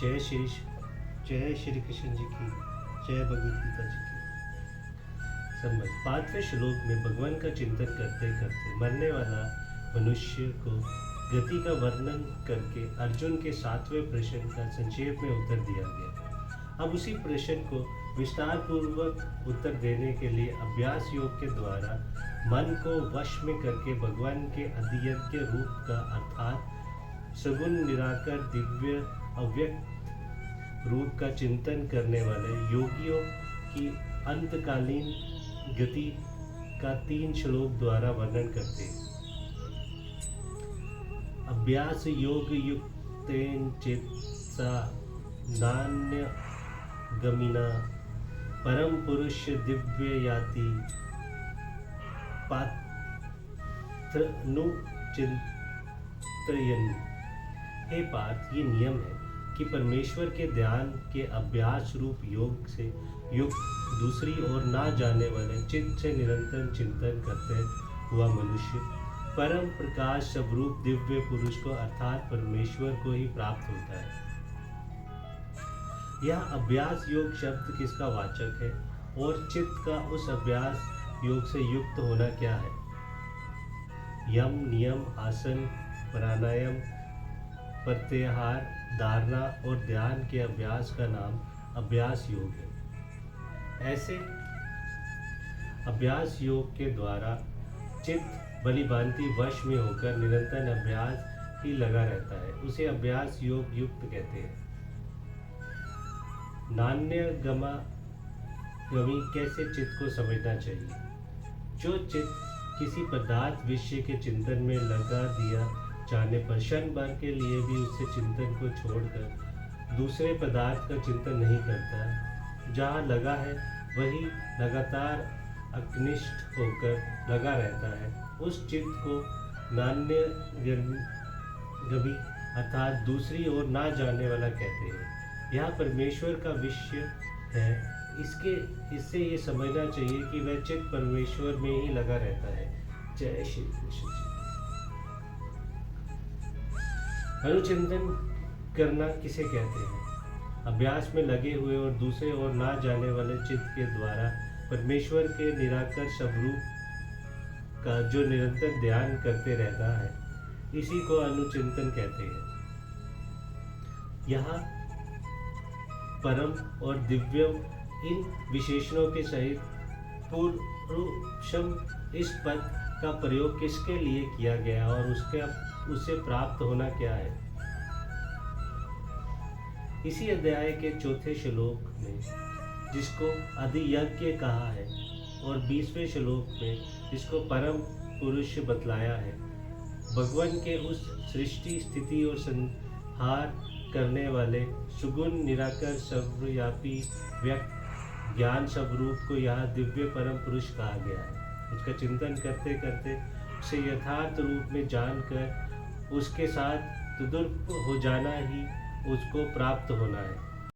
जय श्री जय श्री कृष्ण जी की जय, भगवद गीता जी की। संबंध 5वें श्लोक में भगवान का चिंतन करते करते मरने वाला मनुष्य को गति का वर्णन करके अर्जुन के 7वें प्रश्न का संक्षेप में उत्तर दिया गया। अब उसी प्रश्न को विस्तार पूर्वक उत्तर देने के लिए अभ्यास योग के द्वारा मन को वश में करके भगवान के अधियज्ञ रूप का अर्थात सगुण निराकर दिव्य अव्यक्त रूप का चिंतन करने वाले योगियों की अंतकालीन गति का 3 श्लोक द्वारा वर्णन करते हैं। अभ्यास योग युक्तेन चित्सा नान्य गमिना परम पुरुष दिव्य याति पात्रनु चिंतयन्। हे पार्थ, ये नियम है कि परमेश्वर के ध्यान के अभ्यास रूप योग से युक्त दूसरी ओर ना जाने वाले चित्त से निरंतर चिंतन करते हुआ मनुष्य परम प्रकाश स्वरूप दिव्य पुरुष को अर्थात परमेश्वर को ही प्राप्त होता है। यह अभ्यास योग शब्द किसका वाचक है और चित्त का उस अभ्यास योग से युक्त होना क्या है? यम, नियम, आसन, प्राणायाम, प्रत्याहार, धारणा और ध्यान के अभ्यास का नाम अभ्यास योग है। ऐसे अभ्यास योग के द्वारा चित्त भली भांति वश में होकर निरंतर अभ्यास ही लगा रहता है, उसे अभ्यास योग युक्त कहते हैं। नान्य गमी कैसे चित्त को समझना चाहिए? जो चित्त किसी पदार्थ विषय के चिंतन में लगा दिया जाने पर क्षण भर के लिए भी उससे चिंतन को छोड़कर दूसरे पदार्थ का चिंतन नहीं करता, जहाँ लगा है वही लगातार अकनिष्ठ होकर लगा रहता है, उस चित्त को नान्य गमी अर्थात दूसरी ओर ना जाने वाला कहते हैं। यह परमेश्वर का विषय है, इससे ये समझना चाहिए कि वह चित्त परमेश्वर में ही लगा रहता है। जय श्री कृष्ण जी। अनुचिंतन करना किसे कहते हैं? अभ्यास में लगे हुए और दूसरे ओर ना जाने वाले चित्त के द्वारा परमेश्वर के निराकर स्वरूप का जो निरंतर ध्यान करते रहता है, इसी को अनुचिंतन कहते हैं। यहाँ परम और दिव्यम इन विशेषणों के सहित पुरुषम इस पद का प्रयोग किसके लिए किया गया और उससे प्राप्त होना क्या है? इसी अध्याय के 4थे श्लोक में जिसको अधियज्ञ कहा है और 20वें श्लोक में जिसको परम पुरुष बतलाया है, भगवान के उस सृष्टि स्थिति और संहार करने वाले सुगुण निराकर सर्वव्यापी व्यक्त ज्ञान स्वरूप को यहाँ दिव्य परम पुरुष कहा गया है। उसका चिंतन करते करते उसे यथार्थ रूप में जानकर उसके साथ तद्रूप हो जाना ही उसको प्राप्त होना है।